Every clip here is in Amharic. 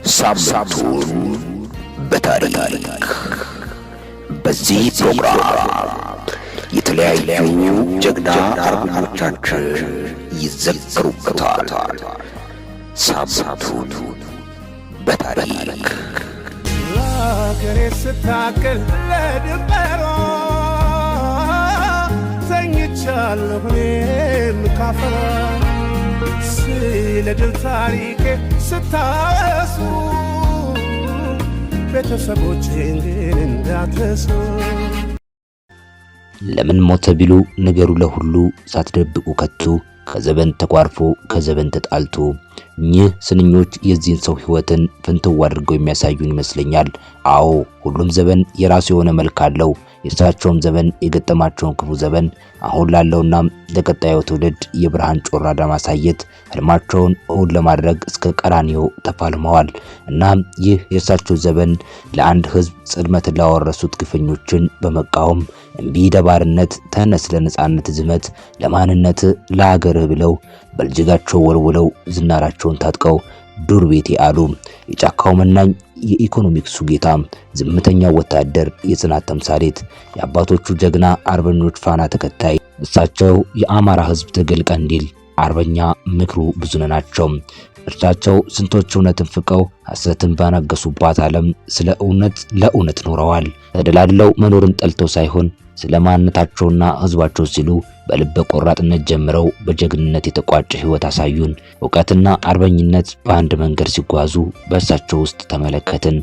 ሳምንቱን በታሪክ በዚህ ፕሮግራም የተለያዩ ጀግና አርበኞቻችን ይዘከሩበታል። ሳምንቱን በታሪክ ለአገሬ ስታገል ለድንበሯ ተኝቻለሁ እኔም ካፈሯ ስለ ድል ታሪኬ ስታወሱ ቤተሰቦቼን ግን እንዳትረሱ። ለምን ሞተ ቢሉ ነገሩ ለሁሉ ሳትደብቁ ከቱ ከዘበን ተቋርፎ ከዘበን ተጣልቶ እኚህ ስንኞች የዚህን ሰው ህይወትን ፍንትው አድርገው የሚያሳዩን ይመስለኛል። አዎ ሁሉም ዘበን የራሱ የሆነ መልክ አለው። የእሳቸውም ዘበን የገጠማቸውን ክፉ ዘበን አሁን ላለውና ለቀጣዩ ትውልድ የብርሃን ጮራ ለማሳየት ህልማቸውን እውን ለማድረግ እስከ ቀራንዮ ተፋልመዋል። እናም ይህ የእሳቸው ዘበን ለአንድ ህዝብ ጽልመትን ላወረሱት ግፈኞችን በመቃወም እምቢ ለባርነት ተነስ ለነጻነት ዝመት ለማንነት ለሀገርህ ብለው በልጅጋቸው ወልውለው ዝናራቸውን ታጥቀው ዱር ቤቴ አሉ። የጫካው መናኝ የኢኮኖሚክሱ ጌታ ዝምተኛ ወታደር የጽናት ተምሳሌት የአባቶቹ ጀግና አርበኞች ፋና ተከታይ እሳቸው የአማራ ህዝብ ትግል ቀንዲል አርበኛ ምክሩ ብዙነህ ናቸው። እርሳቸው ስንቶች እውነትን ፍቀው ሐሰትን ባነገሱባት ዓለም ስለ እውነት ለእውነት ኖረዋል። ተደላድለው መኖርን ጠልተው ሳይሆን ስለ ማንነታቸውና ህዝባቸው ሲሉ በልበ ቆራጥነት ጀምረው በጀግንነት የተቋጨ ህይወት አሳዩን። ዕውቀትና አርበኝነት በአንድ መንገድ ሲጓዙ በእሳቸው ውስጥ ተመለከትን።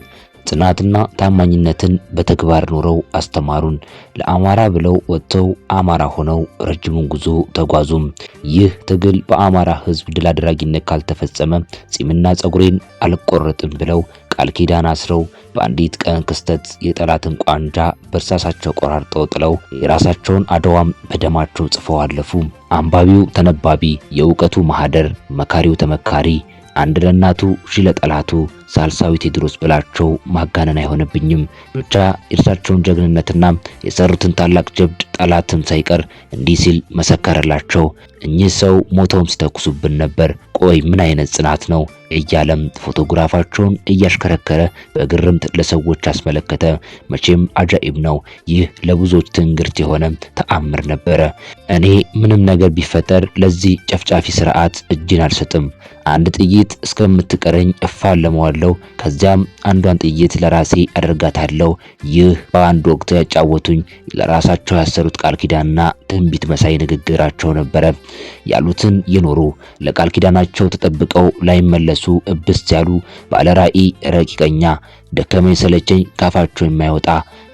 ጽናትና ታማኝነትን በተግባር ኖረው አስተማሩን። ለአማራ ብለው ወጥተው አማራ ሆነው ረጅሙን ጉዞ ተጓዙም። ይህ ትግል በአማራ ህዝብ ድል አድራጊነት ካልተፈጸመ ጺምና ጸጉሬን አልቆረጥም ብለው ቃል ኪዳን አስረው በአንዲት ቀን ክስተት የጠላትን ቋንጃ በእርሳሳቸው ቆራርጠው ጥለው የራሳቸውን አድዋም በደማቸው ጽፈው አለፉ። አንባቢው ተነባቢ፣ የዕውቀቱ ማህደር፣ መካሪው ተመካሪ፣ አንድ ለእናቱ ሺህ ለጠላቱ ሳልሳዊ ቴዎድሮስ ብላቸው ማጋነን አይሆንብኝም። ብቻ የእርሳቸውን ጀግንነትና የሰሩትን ታላቅ ጀብድ ጠላትም ሳይቀር እንዲህ ሲል መሰከረላቸው። እኚህ ሰው ሞተውም ሲተኩሱብን ነበር፣ ቆይ ምን አይነት ጽናት ነው እያለም ፎቶግራፋቸውን እያሽከረከረ በግርምት ለሰዎች አስመለከተ። መቼም አጃኢብ ነው። ይህ ለብዙዎች ትንግርት የሆነ ተአምር ነበረ። እኔ ምንም ነገር ቢፈጠር ለዚህ ጨፍጫፊ ስርዓት እጅን አልሰጥም። አንድ ጥይት እስከምትቀረኝ እፋለመዋለሁ፣ ከዚያም አንዷን ጥይት ለራሴ አደርጋታለሁ። ይህ በአንድ ወቅት ያጫወቱኝ ለራሳቸው ያሰሩት ቃል ኪዳንና ትንቢት መሳይ ንግግራቸው ነበረ። ያሉትን የኖሩ ለቃል ኪዳናቸው ተጠብቀው ላይመለሱ እብስ ያሉ ባለራዕይ ረቂቀኛ፣ ደከመኝ ሰለቸኝ ካፋቸው የማይወጣ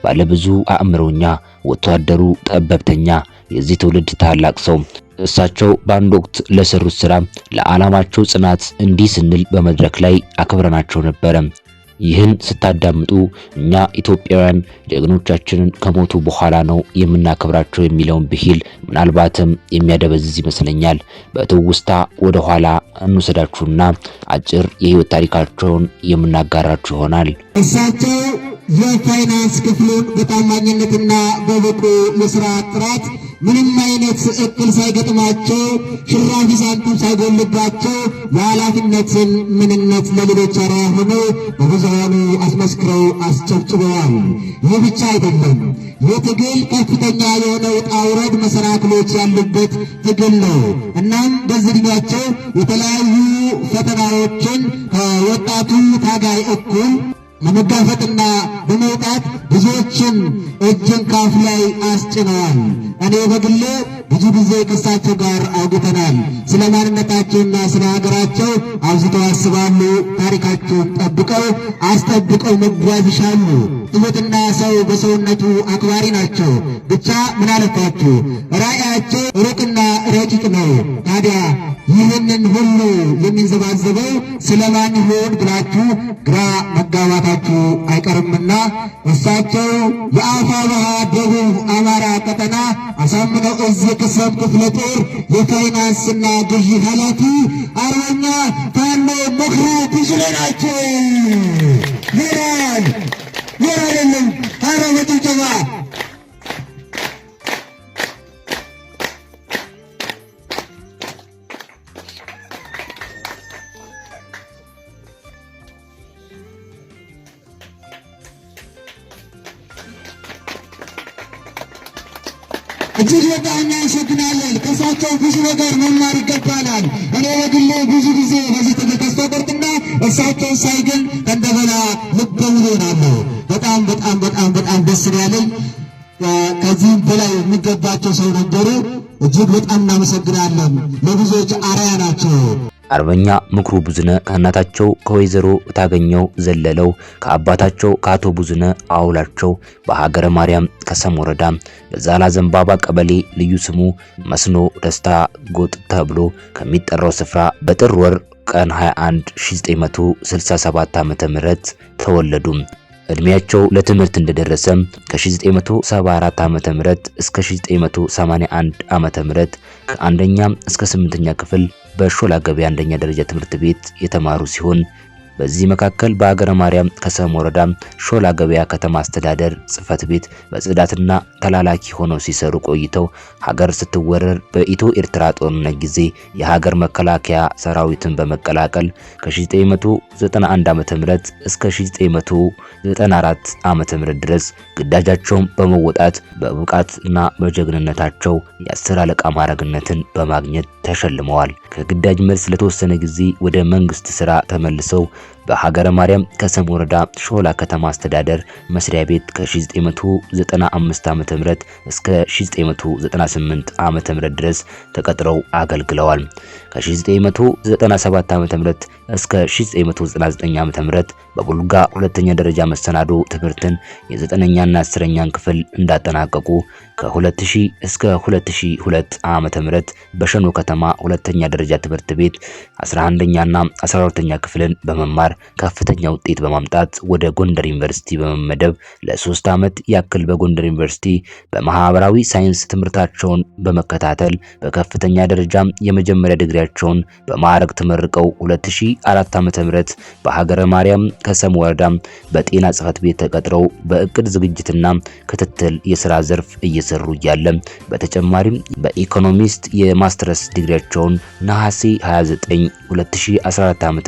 ባለብዙ አእምሮኛ፣ ወታደሩ ጠበብተኛ፣ የዚህ ትውልድ ታላቅ ሰው እሳቸው በአንድ ወቅት ለሰሩት ስራ ለዓላማቸው ጽናት እንዲህ ስንል በመድረክ ላይ አክብረናቸው ነበረ። ይህን ስታዳምጡ እኛ ኢትዮጵያውያን ጀግኖቻችንን ከሞቱ በኋላ ነው የምናከብራቸው የሚለውን ብሂል ምናልባትም የሚያደበዝዝ ይመስለኛል። በትውስታ ወደ ኋላ እንወሰዳችሁና አጭር የህይወት ታሪካቸውን የምናጋራችሁ ይሆናል። እሳቸው የፋይናንስ ክፍሉን በታማኝነትና በብቁ የሥራ ጥራት ምንም አይነት እክል ሳይገጥማቸው ሽራፊ ሳንቲም ሳይጎልባቸው የኃላፊነትን ምንነት ለሌሎች አርአያ ሆነው በብዙሃኑ አስመስክረው አስጨብጭበዋል። ይህ ብቻ አይደለም። ይህ ትግል ከፍተኛ የሆነ ውጣ ውረድ መሰናክሎች ያሉበት ትግል ነው። እናም በዚህ ዕድሜያቸው የተለያዩ ፈተናዎችን ከወጣቱ ታጋይ እኩል ለመጋፈጥና በመውጣት ብዙዎችን እጅን ካፍ ላይ አስጭነዋል። እኔ በግሌ ብዙ ጊዜ ከእሳቸው ጋር አውግተናል። ስለ ማንነታቸውና ስለ ሀገራቸው አብዝተው ያስባሉ። ታሪካቸውን ጠብቀው አስጠብቀው መጓዝ ይሻሉ። ትሑትና ሰው በሰውነቱ አክባሪ ናቸው። ብቻ ምን አለፋችሁ ራእያቸው ሩቅና ረቂቅ ነው። ታዲያ ይህንን ሁሉ የሚንዘባዘበው ስለማን ይሆን ብላችሁ ግራ መጋባታችሁ አይቀርምና እሳቸው የአፋብኃ ደቡብ አማራ ቀጠና አሳምነው እዝ የቅሰም ክፍለ ጦር የፋይናንስና ግዢ ኃላፊ አርበኛ ፋኖ ምክሩ ብዙነህ ናቸው። ይራል ይራልልን አረበቱ ጀማ እጅግ በጣም እናመሰግናለን። ከእሳቸው ብዙ ነገር መማር ይገባናል። እኔ በግሌ ብዙ ጊዜ በዚህ ትግል ተስፋ ቆርጥና እሳቸውን ሳይ ግን እንደገና ልበ ሙሉ ሆናለሁ። በጣም በጣም በጣም በጣም ደስ ያለኝ ከዚህም በላይ የሚገባቸው ሰው ነበሩ። እጅግ በጣም እናመሰግናለን። ለብዙዎች አርአያ ናቸው። አርበኛ ምክሩ ብዙነህ ከእናታቸው ከወይዘሮ ታገኘው ዘለለው ከአባታቸው ከአቶ ብዙነህ አውላቸው በሀገረ ማርያም ከሰም ወረዳ በዛላ ዘንባባ ቀበሌ ልዩ ስሙ መስኖ ደስታ ጎጥ ተብሎ ከሚጠራው ስፍራ በጥር ወር ቀን 21 1967 ዓ.ም ተወለዱ። እድሜያቸው ለትምህርት እንደደረሰ ከ1974 ዓ.ም እስከ 1981 ዓ.ም ከአንደኛ እስከ 8ኛ ክፍል በሾላ ገበያ አንደኛ ደረጃ ትምህርት ቤት የተማሩ ሲሆን በዚህ መካከል በሀገረ ማርያም ከሰም ወረዳ ሾላ ገበያ ከተማ አስተዳደር ጽሕፈት ቤት በጽዳትና ተላላኪ ሆነው ሲሰሩ ቆይተው ሀገር ስትወረር በኢትዮ ኤርትራ ጦርነት ጊዜ የሀገር መከላከያ ሰራዊትን በመቀላቀል ከ1991 ዓ.ም እስከ 1994 ዓ.ም ድረስ ግዳጃቸውን በመወጣት በብቃትና በጀግንነታቸው የ10 አለቃ ማዕረግነትን በማግኘት ተሸልመዋል። ከግዳጅ መልስ ለተወሰነ ጊዜ ወደ መንግስት ስራ ተመልሰው በሀገረ ማርያም ከሰም ወረዳ ሾላ ከተማ አስተዳደር መስሪያ ቤት ከ1995 ዓ.ም እስከ 1998 ዓ.ም ድረስ ተቀጥረው አገልግለዋል። ከ1997 ዓ.ም እስከ 1999 ዓ.ም በቡልጋ ሁለተኛ ደረጃ መሰናዶ ትምህርትን የ9ኛና 10ኛን ክፍል እንዳጠናቀቁ ከ2000 እስከ 2002 ዓ.ም በሸኖ ከተማ ሁለተኛ ደረጃ ትምህርት ቤት 11ኛና 12ኛ ክፍልን በመማር ከፍተኛ ውጤት በማምጣት ወደ ጎንደር ዩኒቨርሲቲ በመመደብ ለ3 ዓመት ያክል በጎንደር ዩኒቨርሲቲ በማህበራዊ ሳይንስ ትምህርታቸውን በመከታተል በከፍተኛ ደረጃ የመጀመሪያ ዲግሪያቸውን በማዕረግ ተመርቀው 2004 ዓ.ም በሀገረ ማርያም ከሰም ወረዳ በጤና ጽሕፈት ቤት ተቀጥረው በእቅድ ዝግጅትና ክትትል የሥራ ዘርፍ እየሰሩ እያለ በተጨማሪም በኢኮኖሚስት የማስተርስ ዲግሪያቸውን ነሐሴ 29 2014 ዓ.ም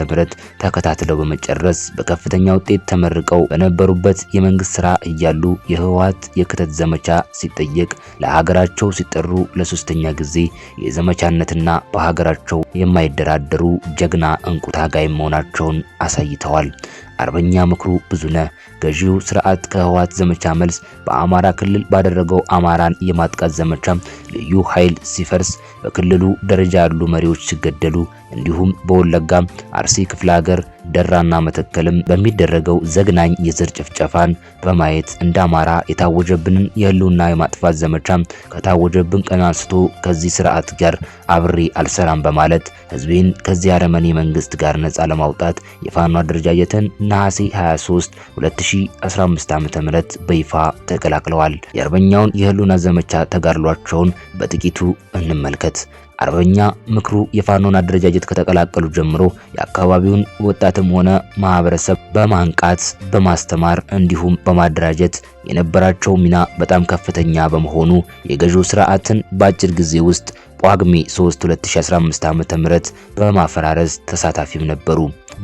ተከታትለው በመጨረስ በከፍተኛ ውጤት ተመርቀው በነበሩበት የመንግስት ስራ እያሉ የህወሓት የክተት ዘመቻ ሲጠየቅ ለሀገራቸው ሲጠሩ ለሶስተኛ ጊዜ የዘመቻነትና በሀገራቸው የማይደራደሩ ጀግና እንቁ ታጋይ መሆናቸውን አሳይተዋል። አርበኛ ምክሩ ብዙነህ ገዢው ስርዓት ከህወሓት ዘመቻ መልስ በአማራ ክልል ባደረገው አማራን የማጥቃት ዘመቻ ልዩ ኃይል ሲፈርስ በክልሉ ደረጃ ያሉ መሪዎች ሲገደሉ እንዲሁም በወለጋ አርሲ ክፍለ ሀገር ደራና መተከልም በሚደረገው ዘግናኝ የዘር ጭፍጨፋን በማየት እንደ አማራ የታወጀብንን የህልውና የማጥፋት ዘመቻ ከታወጀብን ቀን አንስቶ ከዚህ ስርዓት ጋር አብሬ አልሰራም በማለት ህዝቤን ከዚህ አረመኔ መንግስት ጋር ነፃ ለማውጣት የፋኖ አደረጃጀትን ነሐሴ 23 2015 ዓ.ም በይፋ ተቀላቅለዋል። የአርበኛውን የህልውና ዘመቻ ተጋድሏቸውን በጥቂቱ እንመልከት። አርበኛ ምክሩ የፋኖን አደረጃጀት ከተቀላቀሉ ጀምሮ የአካባቢውን ወጣትም ሆነ ማህበረሰብ በማንቃት በማስተማር እንዲሁም በማደራጀት የነበራቸው ሚና በጣም ከፍተኛ በመሆኑ የገዢው ስርዓትን በአጭር ጊዜ ውስጥ ጳጉሜ 3 2015 ዓ.ም በማፈራረስ ተሳታፊም ነበሩ።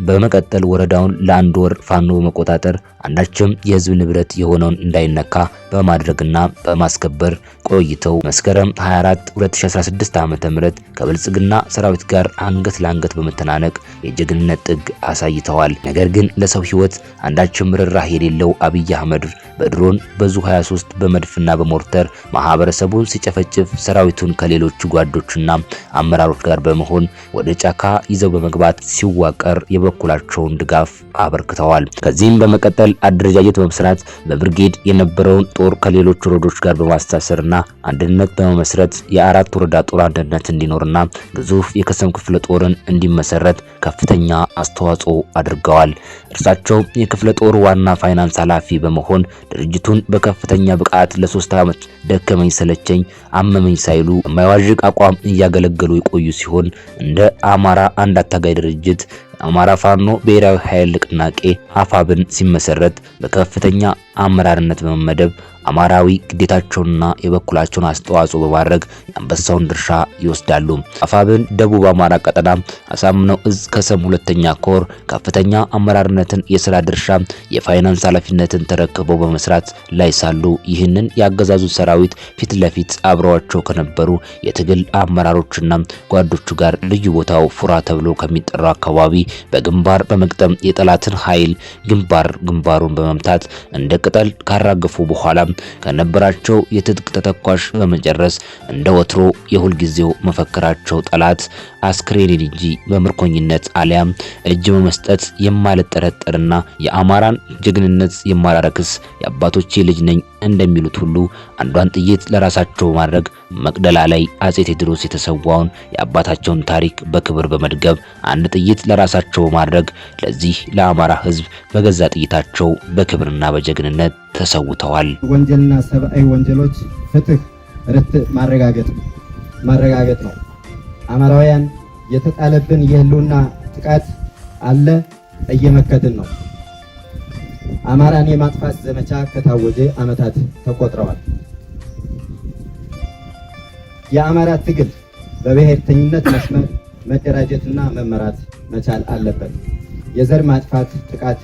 በመቀጠል ወረዳውን ለአንድ ወር ፋኖ በመቆጣጠር አንዳችም የህዝብ ንብረት የሆነውን እንዳይነካ በማድረግና በማስከበር ቆይተው መስከረም 24 2016 ዓ.ም ከብልጽግና ሰራዊት ጋር አንገት ለአንገት በመተናነቅ የጀግንነት ጥግ አሳይተዋል። ነገር ግን ለሰው ህይወት አንዳችም ርህራሄ የሌለው አብይ አህመድ በድሮን በዙ 23 በመድፍና በሞርተር ማህበረሰቡን ሲጨፈጭፍ ሰራዊቱን ከሌሎች ጓዶችና አመራሮች ጋር በመሆን ወደ ጫካ ይዘው በመግባት ሲዋቀር የበኩላቸውን ድጋፍ አበርክተዋል። ከዚህም በመቀጠል አደረጃጀት በመስራት በብርጌድ የነበረውን ጦር ከሌሎች ወረዶች ጋር በማስተሳሰርና አንድነት በመመስረት የአራት ወረዳ ጦር አንድነት እንዲኖርና ግዙፍ የከሰም ክፍለ ጦርን እንዲመሰረት ከፍተኛ አስተዋጽኦ አድርገዋል። እርሳቸው የክፍለ ጦር ዋና ፋይናንስ ኃላፊ በመሆን ድርጅቱን በከፍተኛ ብቃት ለ3 ዓመት ደከመኝ ሰለቸኝ አመመኝ ሳይሉ የማይዋዥቅ አቋም እያገለገሉ የቆዩ ሲሆን እንደ አማራ አንድ አታጋይ ድርጅት አማራ ፋኖ ብሔራዊ ኃይል ንቅናቄ አፋብን ሲመሰረት በከፍተኛ አመራርነት በመመደብ አማራዊ ግዴታቸውንና የበኩላቸውን አስተዋጽኦ በማድረግ የአንበሳውን ድርሻ ይወስዳሉ። አፋብን ደቡብ አማራ ቀጠና አሳምነው እዝ ከሰም 2ኛ ኮር ከፍተኛ አመራርነትን፣ የሥራ ድርሻ፣ የፋይናንስ ኃላፊነትን ተረክበው በመስራት ላይ ሳሉ ይህንን ያገዛዙ ሰራዊት ፊት ለፊት አብረዋቸው ከነበሩ የትግል አመራሮችና ጓዶቹ ጋር ልዩ ቦታው ፉራ ተብሎ ከሚጠራው አካባቢ በግንባር በመግጠም የጠላትን ኃይል ግንባሩን በመምታት እንደ ቅጠል ካራገፉ በኋላ ከነበራቸው የትጥቅ ተተኳሽ በመጨረስ እንደ ወትሮ የሁል ጊዜው መፈክራቸው ጠላት አስክሬን እንጂ በምርኮኝነት አሊያም እጅ በመስጠት የማልጠረጠርና የአማራን ጀግንነት የማላረክስ የአባቶቼ ልጅ ነኝ እንደሚሉት ሁሉ አንዷን ጥይት ለራሳቸው ማድረግ መቅደላ ላይ አጼ ቴዎድሮስ የተሰዋውን የአባታቸውን ታሪክ በክብር በመድገብ አንድ ጥይት ለራሳቸው ማድረግ ለዚህ ለአማራ ሕዝብ በገዛ ጥይታቸው በክብርና በጀግንነት ተሰውተዋል። ወንጀልና ሰብአዊ ወንጀሎች ፍትህ ርትዕ ማረጋገጥ ነው። አማራውያን የተጣለብን የህልውና ጥቃት አለ፣ እየመከትን ነው። አማራን የማጥፋት ዘመቻ ከታወጀ ዓመታት ተቆጥረዋል። የአማራ ትግል በብሔርተኝነት መስመር መደራጀትና መመራት መቻል አለበት። የዘር ማጥፋት ጥቃት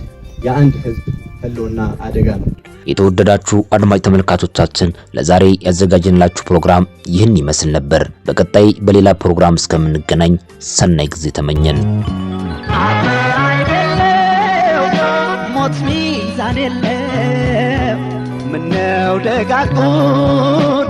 የአንድ ህዝብ ህልውና አደጋ ነው። የተወደዳችሁ አድማጭ ተመልካቾቻችን ለዛሬ ያዘጋጀንላችሁ ፕሮግራም ይህን ይመስል ነበር። በቀጣይ በሌላ ፕሮግራም እስከምንገናኝ ሰናይ ጊዜ ተመኘን። ሞት ሚዛን የለው ምነው ደጋጉን